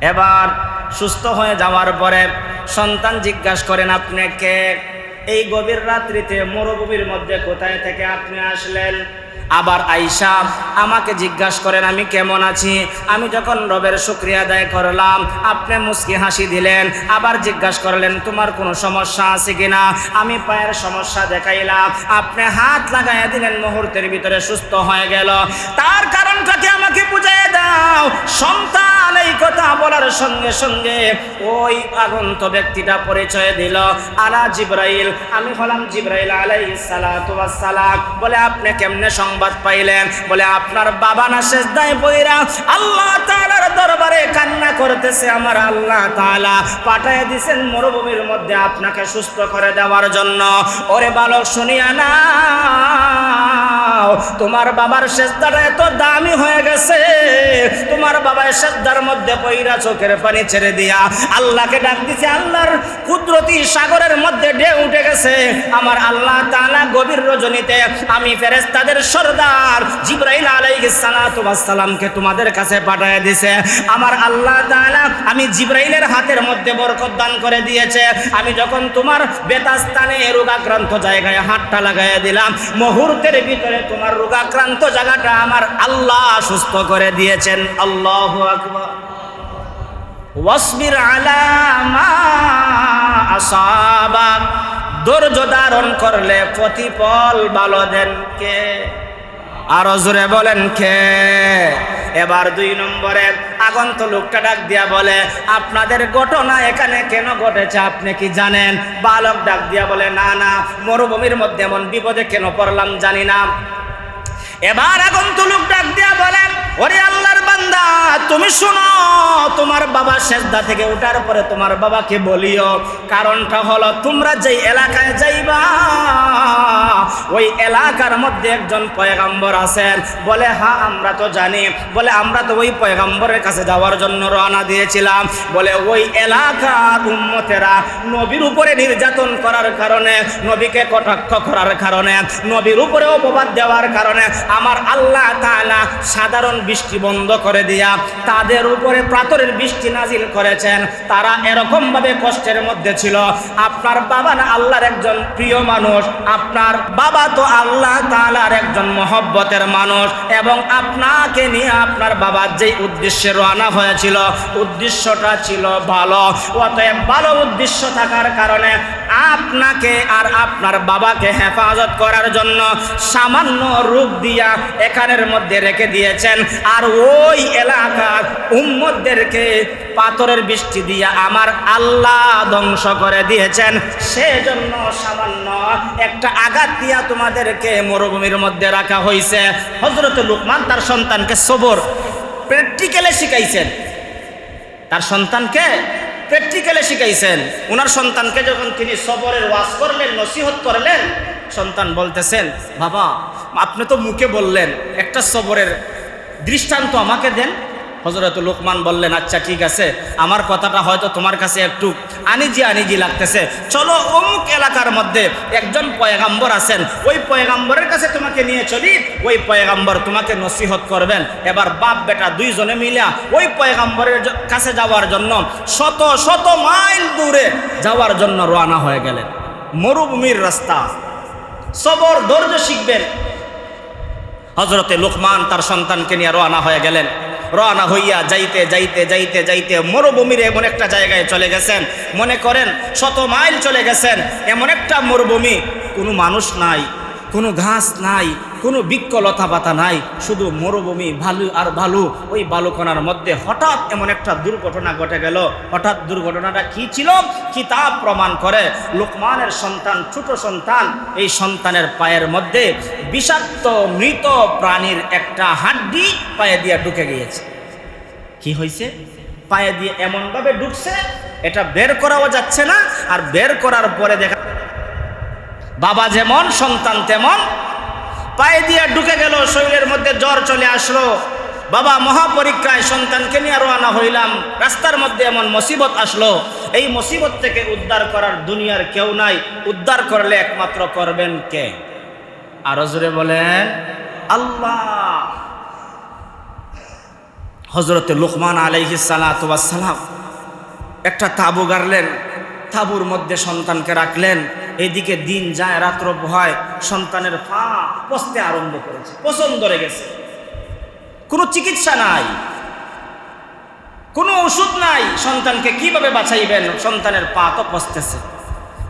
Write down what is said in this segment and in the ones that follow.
এবার সুস্থ হয়ে যাওয়ার পরে সন্তান জিজ্ঞাসা করেন, আপনি কে? এই গভীর রাত্রিতে মরুভূমির মধ্যে কোথায় থেকে আপনি আসলেন? আবার আয়েশা আমাকে জিজ্ঞাসা করেন আমি কেমন আছি। আমি যখন রবের শুকরিয়া আদায় করলাম, আপনি মুস্কি হাসি দিলেন। আবার জিজ্ঞাসা করলেন তোমার কোনো সমস্যা আছে কিনা। আমি পায়ের সমস্যা দেখাইলাম, আপনি হাত লাগাইয়া দিলেন, মুহূর্তের ভিতরে সুস্থ হয়ে গেল। তার কারণটাকে আমাকে বুঝিয়ে দাও। সন্তান এই কথা বলার সঙ্গে সঙ্গে ওই আগন্ত ব্যক্তিটা পরিচয় দিল, আলা জিবরাইল, আমি হলাম জিবরাইল আলাইহিস সালাতু ওয়াস সালাম। বলে আপনি কেমনে সংবাদ পাইলেন? বলে আপনার বাবা না সিজদায় পইরা আল্লাহ তাআলার দরবারে কান্না করতেছে, আমার আল্লাহ তাআলা পাঠায় দিয়েছেন মরুভূমির মধ্যে আপনাকে সুস্থ করে দেওয়ার জন্য। ওরে বালক শুনিয়া না, তোমার বাবার সিজদাটা এত দামি হয়ে গেছে, তোমার বাবার সিজদার মধ্যে পইরা চোখের পানি ছেড়ে দিয়া আল্লাহকে ডাক দিছে। আল্লাহর কুদরতি সাগরের মধ্যে ঢেউ উঠে গেছে। আমার আল্লাহ তাআলা গভীর রজনীতে আমি ফেরেশতাদের সরদার জিবরাইল আলাইহিস সালাতু ওয়াস সালামকে তোমাদের কাছে পাঠিয়ে দিয়েছে। আমার আল্লাহ তাআলা আমি জিবরাইলের হাতের মধ্যে বরকত দান করে দিয়েছে। আমি যখন তোমার বেতাস্থানে রোগাক্রান্ত জায়গায় হাতটা লাগাইয়া দিলাম, মুহূর্তের ভিতরে তোমার রোগাক্রান্ত জায়গাটা আমার আল্লাহ সুস্থ করে দিয়েছেন। আল্লাহু আকবার। ওয়াসবির আলা মা আসাবাক, ধৈর্য ধারণ করলে প্রতিফল ভালো দেন কে? আরো জোরে বলেন কে? এবার 2 নম্বরে আগন্ত লোকটা ডাক দিয়া বলে, আপনাদের ঘটনা এখানে কেন ঘটেছে আপনি কি জানেন? বালক ডাক দিয়া বলে, না না, মরুভূমির মধ্যে এমন বিপদে কেন পড়লাম জানি না। এবার আগন্ত লোক ডাক দিয়া বলেন, ওরে আল্লাহর বান্দা, তুমি শুনো, তোমার বাবা সিজদা থেকে ওঠার পরে তোমার বাবাকে বলিও, কারণটা হলো তোমরা যেই এলাকায় যাইবা ওই এলাকার মধ্যে একজন পয়গম্বর আছেন। বলে হ্যাঁ আমরা তো জানি। বলে আমরা তো ওই পয়গম্বরের কাছে যাওয়ার জন্য রওনা দিয়েছিলাম। বলে ওই এলাকার উম্মতেরা নবীর উপরে নির্যাতন করার কারণে, নবীকে কটাক্ষ করার কারণে, নবীর উপরে অপবাদ দেওয়ার কারণে আমার আল্লাহ তাআলা সাধারণ বৃষ্টি বন্ধ করে দিয়া তাদের উপরে পাথরের বৃষ্টি নাজিল করেছেন। তারা এরকম ভাবে কষ্টের মধ্যে ছিল। আপনার বাবা না আল্লাহর একজন প্রিয় মানুষ, আপনার বাবা তো আল্লাহ তাআলার একজন মহব্বতের মানুষ, এবং আপনাকে নিয়ে আপনার বাবার যেই উদ্দেশ্যে রওনা হয়েছিল উদ্দেশ্যটা ছিল ভালো। অতএব ভালো উদ্দেশ্য থাকার কারণে আপনাকে আর আপনার বাবাকে হেফাজত করার জন্য সামান্য রূপ দিয়া এখানের মধ্যে রেখে দিয়েছেন। আর ওই এলাকার উম্মতদেরকে পাথরের বৃষ্টি দিয়া আমার আল্লাহ ধ্বংস করে দিয়েছেন। সেজন্য সামান্য একটা আঘাত দিয়া তোমাদেরকে মরুভূমির মধ্যে রাখা হয়েছে। হযরত লুকমান তার সন্তানকে সবর প্র্যাকটিক্যালে শিখাইছেন। তার সন্তানকে প্র্যাকটিক্যালে শিখাইছেন। ওনার সন্তানকে যখন তিনি সবরের ওয়াজ করলেন, নসিহত করলেন, সন্তান বলতেছেন, বাবা আপনি তো মুখে বললেন, একটা সবরের দৃষ্টান্ত আমাকে দেন। হযরত লুকমান বললেন, আচ্ছা ঠিক আছে, আমার কথাটা হয়তো তোমার কাছে একটু আনিজি লাগতেছে, চলো অমুক এলাকার মধ্যে একজন পয়গাম্বর আছেন, ওই পয়গাম্বরের কাছে তোমাকে নিয়ে চলি, ওই পয়গাম্বর তোমাকে নসিহত করবেন। এবার বাপ বেটা দুইজনে মিলে ওই পয়গাম্বরের কাছে যাওয়ার জন্য শত শত মাইল দূরে যাওয়ার জন্য রওনা হয়ে গেলেন। মরুভূমির রাস্তা, সবর ধৈর্য শিখবেন। হযরতে লুকমান তার সন্তানকে নিয়ে রওনা হয়ে গেলেন। রওনা হইয়া যাইতে যাইতে যাইতে যাইতে মরুভূমির এমন একটা জায়গায় চলে গেছেন, মনে করেন শত মাইল চলে গেছেন। এমন একটা মরুভূমি, কোনো মানুষ নাই, কোনো ঘাস নাই, কোনো বৃক্ষ লতা পাতা নাই, শুধু মরুভূমি, ভালু আর ভালু। ওই বালুকণার মধ্যে হঠাৎ এমন একটা দুর্ঘটনা ঘটে গেল। হঠাৎ দুর্ঘটনাটা কি ছিল? কিতাব প্রমাণ করে লুকমানের সন্তান, ছোট সন্তান, এই সন্তানের পায়ের মধ্যে বিষাক্ত মৃত প্রাণীর একটা হাড্ডি পায়ে দিয়ে ঢুকে গিয়েছে। কি হয়েছে? পায়ে দিয়ে এমনভাবে ঢুকছে এটা বের করাও যাচ্ছে না। আর বের করার পরে দেখা বাবা যেমন সন্তান তেমন, পায়ে দিয়ে ঢুকে গেল, শরীরের মধ্যে জ্বর চলে আসলো। বাবা মহাপরীক্ষায় সন্তানকে নিয়ে রওনা হইলাম, রাস্তার মধ্যে এমন মুসিবত আসলো। এই মুসিবত থেকে উদ্ধার করার দুনিয়ার কেউ নাই, উদ্ধার করলে একমাত্র করবেন কে? আরো জোরে বলেন আল্লাহ। হযরতে লুকমান আলাইহিস সালাতু ওয়াস সালাম একটা তাঁবু গাড়লেন, তাঁবুর মধ্যে সন্তানকে রাখলেন। এদিকে দিন যায় রাত্র হয়, সন্তানের পা পচতে আরম্ভ করেছে, পচন ধরে গেছে। কোনো চিকিৎসা নাই, কোনো ওষুধ নাই, সন্তানকে কিভাবে বাঁচাইবেন? সন্তানের পা তো পচতেছে।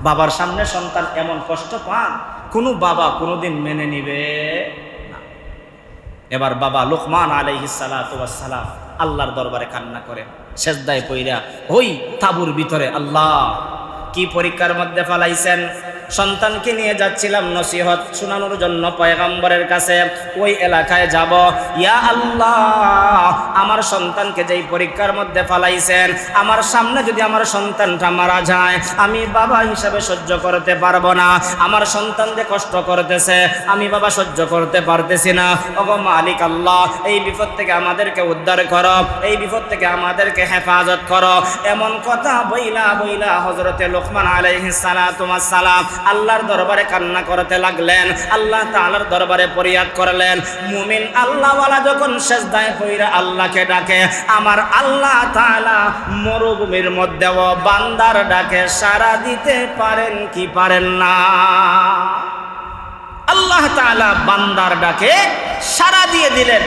বাবার সামনে সন্তান এমন কষ্ট পান, কোনো বাবা কোনোদিন মেনে নিবে না। এবার বাবা লুকমান আলাইহিস সালাতু ওয়াস সালাম আল্লাহর দরবারে কান্না করেন, সেজদায় পইরা ওই তাঁবুর ভিতরে। আল্লাহ কি পরীক্ষার মধ্যে ফেলাইছেন? সন্তানকে নিয়ে যাচ্ছিলাম নসিহত শোনানোর জন্য পয়গম্বরের কাছে, ওই এলাকায় যাব। ইয়া আল্লাহ, আমার সন্তানকে যেই পরীক্ষার মধ্যে ফেলাইছেন, আমার সামনে যদি আমার সন্তানটা মারা যায়, আমি বাবা হিসাবে সহ্য করতে পারবো না। আমার সন্তান যে কষ্ট করতেছে, আমি বাবা সহ্য করতে পারতেছি না। ওগো মালিক আল্লাহ, এই বিপদ থেকে আমাদেরকে উদ্ধার করো, এই বিপদ থেকে আমাদেরকে হেফাজত করো। এমন কথা বইলা বইলা হযরতে লুকমান আলাইহিস সালাতু ওয়াস সালাম আল্লাহর দরবারে কান্না করতে লাগলেন, আল্লাহ তাআলার দরবারে ফরিয়াদ করলেন। মুমিন আল্লাহওয়ালা যখন সেজদায় পইরা আল্লাহকে ডাকে, আমার আল্লাহ তাআলা মরুভূমির মধ্যেও বান্দার ডাকে সাড়া দিতে পারেন কি পারেন না? আল্লাহ তাআলা বান্দার ডাকে সাড়া দিয়ে দিলেন।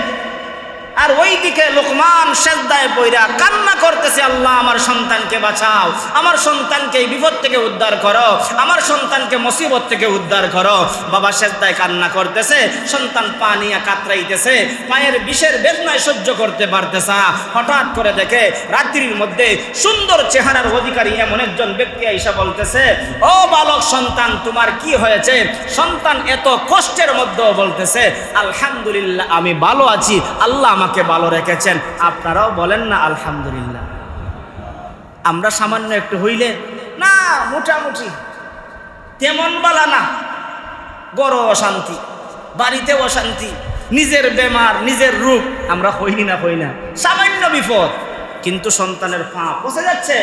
আর ওইদিকে লুকমান সেজদায় পইরা কান্না করতেছে, আল্লাহ আমার সন্তানকে বাঁচাও, আমার সন্তানকে এই বিপদ থেকে উদ্ধার করো, আমার সন্তানকে মুসিবত থেকে উদ্ধার করো। বাবা সেজদায় কান্না করতেছে, সন্তান পা নিয়ে কাতরাইতেছে, পায়ের বিষের বেদনায় সহ্য করতে পারতেছে না। হঠাৎ করে দেখে রাত্রির মধ্যে সুন্দর চেহারার অধিকারী এমন একজন ব্যক্তি আইসা বলতেছে, ও বালক সন্তান, তোমার কি হয়েছে? সন্তান এত কষ্টের মধ্যেও বলতেছে, আলহামদুলিল্লাহ আমি ভালো আছি, আল্লাহ আমাকে ভালো রেখেছেন। আপনারাও বলেন না আলহামদুলিল্লাহ? আমরা সামান্য একটু হইলে না, মোটামুটি তেমন বালা না, গড় অশান্তি, বাড়িতে অশান্তি, নিজের বেমার, নিজের রোগ, আমরা হইনি না, হই না, সামান্য বিপদ। কিন্তু সন্তানের পা পচে যাচ্ছে,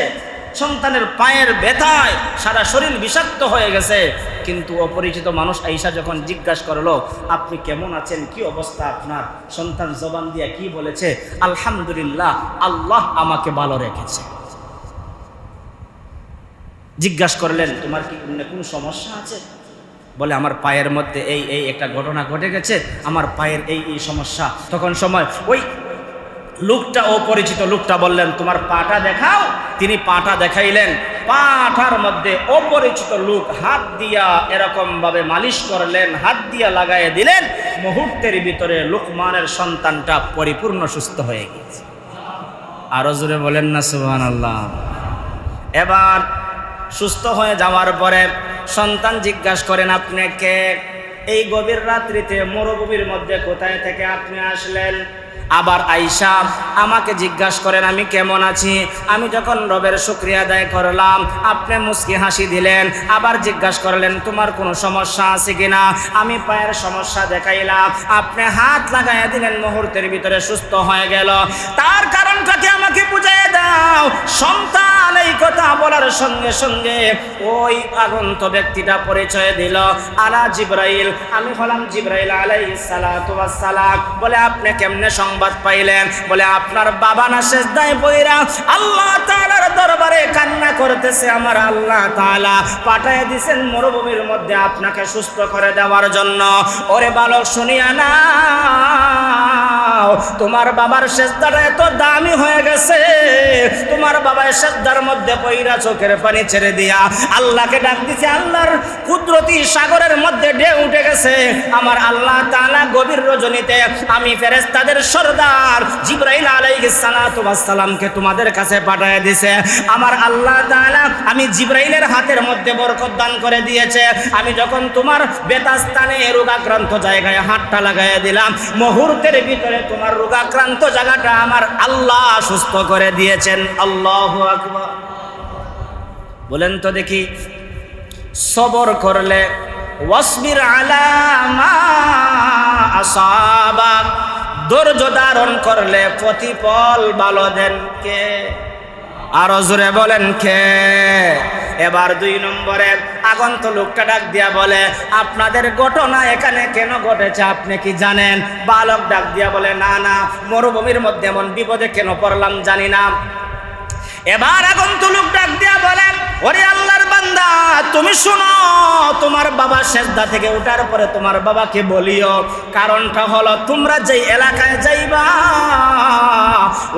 সন্তানের পায়ের ব্যথায় সারা শরীর বিষাক্ত হয়ে গেছে। কিন্তু অপরিচিত মানুষ আইসা যখন জিজ্ঞাসা করলো, আপনি কেমন আছেন, কি অবস্থা আপনার? সন্তান জবান দিয়া কি বলেছে? আলহামদুলিল্লাহ, আল্লাহ আমাকে ভালো রেখেছে। জিজ্ঞাসা করলেন, তোমার কি কোনো সমস্যা আছে? বলে, আমার পায়ের মধ্যে এই এই একটা ঘটনা ঘটে গেছে, আমার পায়ের এই এই সমস্যা। তখন সময় ওই লোকটা, অপরিচিত লোকটা বললেন, তোমার পাটা দেখাও। তিনি পাটা দেখাইলেন, পাটার মধ্যে অপরিচিত লোক হাত দিয়া এরকম ভাবে মালিশ করলেন, হাত দিয়া লাগাইয়ে দিলেন। মুহূর্তের ভিতরে লুকমানের সন্তানটা পরিপূর্ণ সুস্থ হয়ে গেছে। আরো জোরে বলেন না সুবহানাল্লাহ। এবার সুস্থ হয়ে যাওয়ার পরে সন্তান জিজ্ঞাসা করেন, আপনি কে? এই গভীর রাত্রিতে মরুভূমির মধ্যে কোথায় থেকে আপনি আসলেন? আবার আয়েশা আমাকে জিজ্ঞাসা করেন, আমি কেমন আছি? আমি যখন রবের শুকরিয়া আদায় করলাম, আপনি মুস্কি হাসি দিলেন। আবার জিজ্ঞাসা করলেন, তোমার কোনো সমস্যা আছে কিনা? আমি পায়ের সমস্যা দেখাইলাম, আপনি হাত লাগাইয়া দিলেন, মুহূর্তের ভিতরে সুস্থ হয়ে গেল। তার কারণটাকে আমাকে বুঝিয়ে দাও। সন্তান এই কথা বলার সঙ্গে সঙ্গে ওই আগন্ত ব্যক্তিটা পরিচয় দিল, আলা জিবরাইল, আমি হলাম জিবরাইল আলাইহিস সালাতু ওয়াস সালাম। বলে, আপনি কেমনে সংবাদ পাইলেন? বলে, আপনার বাবা না সেজদায় পইরা আল্লাহ তাআলার দরবারে কান্না করতেছে, আমার আল্লাহ তাআলা পাঠায় দিয়েছেন মরুভূমির মধ্যে আপনাকে সুস্থ করে দেওয়ার জন্য। ওরে বালক, শুনিয়া না, তোমার বাবার সেজদাটা এত দামি হয়ে গেছে, তোমার বাবার সেজদার মধ্যে পইরা চোখের পানি ছেড়ে দিয়া আল্লাহকে ডাক দিছে, আল্লাহর কুদরতি সাগরের মধ্যে ঢেউ উঠে গেছে। আমার আল্লাহ তাআলা গভীর রজনীতে আমি ফেরেশতাদের সরদার জিবরাইল আলাইহিস সালাতু ওয়াস সালামকে তোমাদের কাছে পাঠিয়ে দিয়েছে। আমার আল্লাহ তাআলা আমি জিবরাইলের হাতের মধ্যে বরকত দান করে দিয়েছে। আমি যখন তোমার বেতাস্থানে রোগাক্রান্ত জায়গায় হাতটা লাগাইয়া দিলাম, মুহূর্তের ভিতরে তোমার রোগাক্রান্ত জায়গাটা আমার আল্লাহ সুস্থ করে দিয়েছেন। আল্লাহু আকবার। বলেন তো দেখি, সবর করলে, ওয়াসবির আলা মা আসাবাক, ধৈর্য ধারণ করলে প্রতিফল ভালো দেন কে? আরো জোরে বলেন কে? এবার 2 নম্বরে আগন্ত লোকটা ডাক দিয়া বলে, আপনাদের ঘটনা এখানে কেন ঘটেছে আপনি কি জানেন? বালক ডাক দিয়া বলে, না না, মরুভূমির মধ্যে এমন বিপদে কেন পড়লাম জানি না। এবার আগন্ত লোক ডাক দিয়া বলে, ওরে আল্লাহর বান্দা, তুমি শোনো, তোমার বাবা সেজদা থেকে ওঠার পরে তোমার বাবাকে বলিও, কারণটা হলো তোমরা যেই এলাকায় যাইবা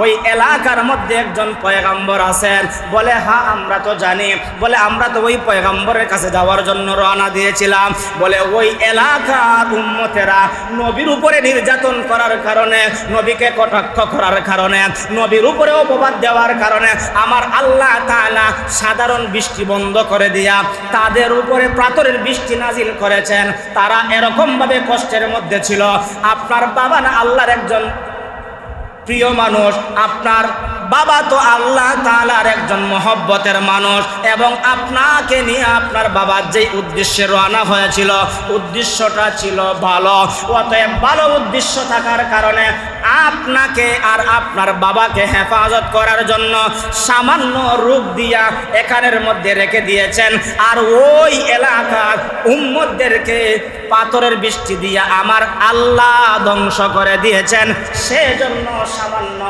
ওই এলাকার মধ্যে একজন পয়গাম্বর আছেন। বলে, হ্যাঁ আমরা তো জানি। বলে, আমরা তো ওই পয়গাম্বরের কাছে যাওয়ার জন্য রওনা দিয়েছিলাম। বলে, ওই এলাকার উম্মতেরা নবীর উপরে নির্যাতন করার কারণে, নবীকে কটাক্ষ করার কারণে, নবীর উপরে অপবাদ দেওয়ার কারণে আমার আল্লাহ তাআলা সাধারণ বৃষ্টি বন্ধ করে দিয়া তাদের উপরে প্রাতরের বৃষ্টি নাজিল করেছেন। তারা এরকম ভাবে কষ্টের মধ্যে ছিল। আপনার বাবা না আল্লাহর একজন প্রিয় মানুষ, আপনার বাবা তো আল্লাহ তাআলার একজন মহব্বতের মানুষ, এবং আপনাকে নিয়ে আপনার বাবার যেই উদ্দেশ্যে রওনা হয়েছিল উদ্দেশ্যটা ছিল ভালো। অতএব ভালো উদ্দেশ্য থাকার কারণে আপনাকে আর আপনার বাবাকে হেফাজত করার জন্য সামান্য রূপ দিয়া এখানের মধ্যে রেখে দিয়েছেন, আর ওই এলাকার উম্মতদেরকে পাথরের বৃষ্টি দিয়া আমার আল্লাহ ধ্বংস করে দিয়েছেন। সেজন্য সামান্য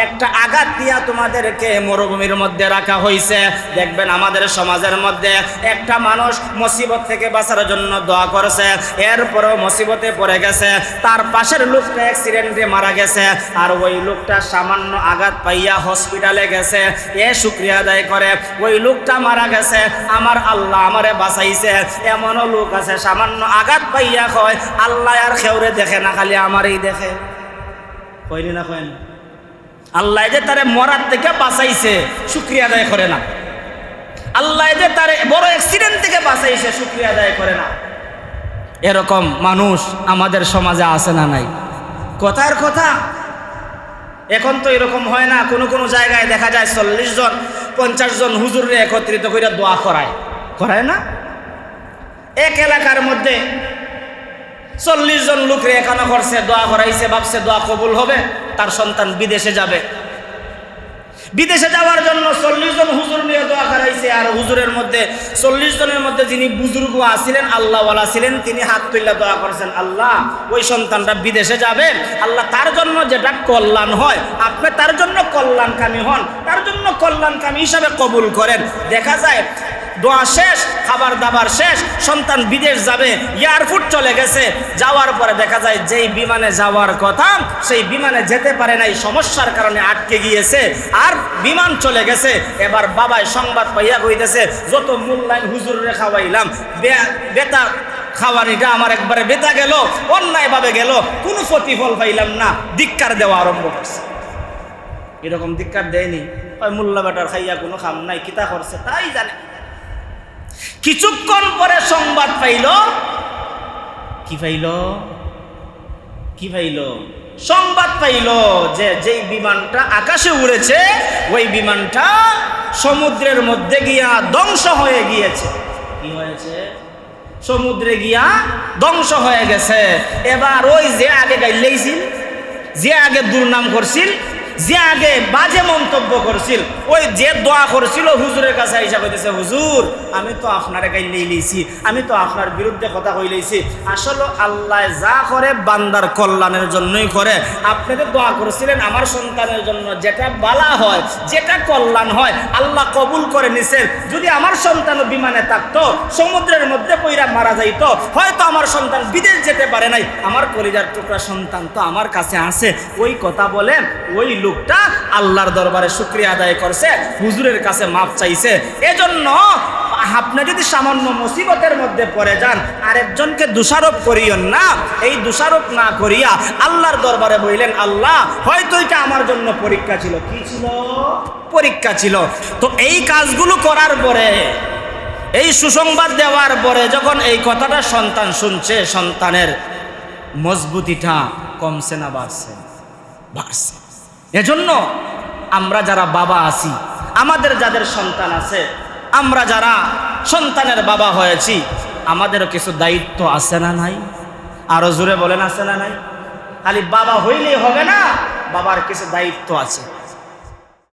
একটা আঘাত দিয়া তোমাদেরকে মরুভূমির মধ্যে রাখা হয়েছে। দেখবেন আমাদের সমাজের মধ্যে একটা মানুষ মুসিবত থেকে বাঁচার জন্য দোয়া করেছে, এরপরও মুসিবতে পড়ে গেছে, তার পাশের লোকটা অ্যাক্সিডেন্টে মারা গেছে, আর ওই লোকটা সামান্য আঘাত পাইয়া হসপিটালে গেছে, এ শুকরিয়া আদায় করে, ওই লোকটা মারা গেছে, আমার আল্লাহ আমারে বাঁচাইছে। এমনও লোক আছে সামান্য আঘাত পাইয়া কয়, আল্লাহ আর খেউরে দেখে না, খালি আমারই দেখে। কইনি না কয় না? আল্লাহ যে তারে মরার থেকে বাঁচাইছে শুকরিয়া আদায় করে না। আল্লাহ যে তারে বড় অ্যাক্সিডেন্ট থেকে বাঁচাইছে শুকরিয়া আদায় করে না। এরকম মানুষ আমাদের সমাজে আছে না নাই? কথার কথা। এখন তো এরকম হয় না, কোনো কোনো জায়গায় দেখা যায় 40 জন 50 জন হুজুরে একত্রিত করে দোয়া করায় না? এক এলাকার মধ্যে 40 জন লোকরে এখানে করছে, দোয়া করাইছে, ভাবছে দোয়া কবুল হবে, তার সন্তান বিদেশে যাবে। বিদেশে যাওয়ার জন্য 40 জন হুজুর নিয়ে দোয়া করাইছে, আর হুজুরের মধ্যে 40 জনের মধ্যে যিনি বুজুর্গ আছিলেন, আল্লাহওয়ালা ছিলেন, তিনি হাত তুলে দোয়া করছেন, আল্লাহ ওই সন্তানটা বিদেশে যাবে, আল্লাহ তার জন্য যেটা কল্যাণ হয় আপনি তার জন্য কল্যাণকামী হন, তার জন্য কল্যাণকামী হিসাবে কবুল করেন। দেখা যায় দোয়া শেষ, খাবার দাবার শেষ, সন্তান বিদেশ যাবে, এয়ারপোর্ট চলে গেছে, যাওয়ার পরে দেখা যায় যেই বিমানে যাওয়ার কথা সেই বিমানে যেতে পারে নাই, সমস্যার কারণে আটকে গিয়েছে, আর বিমান চলে গেছে। এবার বাবাই সংবাদ পাইয়া কইতেছে, যত মূল্যায়ন হুজুরে খাওয়াইলাম, বেতা খাওয়ানিটা আমার একবারে বেতা গেল, অন্যায়ভাবে গেল, কোনো প্রতিফল পাইলাম না, ধিক্কার দেওয়া আরম্ভ করছে। এরকম ধিক্কার দেয়নি, ওই মোল্লা বেটার খাইয়া কোনো খাম নাই, কিতা করছে তাই জানে। কিছুক্ষণ পরে সংবাদ পাইল, কি পাইল? সংবাদ পাইল যে যেই বিমানটা আকাশে উড়েছে ওই বিমানটা সমুদ্রের মধ্যে গিয়া ধ্বংস হয়ে গিয়েছে। কি হয়েছে? সমুদ্রে গিয়া ধ্বংস হয়ে গেছে। এবার ওই যে আগে গাইলেইছিল, যে আগে দুর্নাম করছিল, যে আগে বাজে মন্তব্য করছিল, ওই যে দোয়া করছিল হুজুরের কাছে আইসা কইতেছে, হুজুর আমি তো আপনারে গাইলেই লইছি, আমি তো আপনার বিরুদ্ধে কথা কইলেইছি, আসলে আল্লাহ যা করে বান্দার কল্যাণের জন্যই করে। আপনি তো দোয়া করেছিলেন আমার সন্তানের জন্য, যেটা বালা হয়, যেটা কল্যাণ হয় আল্লাহ কবুল করে নিছেন। যদি আমার সন্তানও বিমানে থাকতো, সমুদ্রের মধ্যে পইরা মারা যাইতো, হয়তো আমার সন্তান বিদেশ যেতে পারে নাই, আমার কলিজার টুকরা সন্তান তো আমার কাছে আছে। ওই কথা বলে ওই লোকটা আল্লাহর দরবারে শুকরিয়া আদায় করছে, হুজুরের কাছে মাপ চাইছে। এজন্য আপনি যদি সামান্য মুসিবতের মধ্যে পড়ে যান, আরেকজনকে দোষারোপ করিয়েন না। এই দোষারোপ না করিয়া আল্লাহর দরবারে বললেন, আল্লাহ হয়তো এটা আমার জন্য পরীক্ষা ছিল। কি ছিল? পরীক্ষা ছিল। তো এই কাজগুলো করার পরে, এই সুসংবাদ দেওয়ার পরে যখন এই কথাটা সন্তান শুনছে, সন্তানের মজবুতিটা কমছে না বাড়ছে? বাড়ছে। এজন্য আমরা যারা বাবা আছি, আমাদের যাদের সন্তান আছে, আমরা যারা সন্তানের বাবা হয়েছি, আমাদেরও কিছু দায়িত্ব আছে না নাই? আরো জোরে বলেন, আছে না নাই? খালি বাবা হইলেই হবে না, বাবার কিছু দায়িত্ব আছে।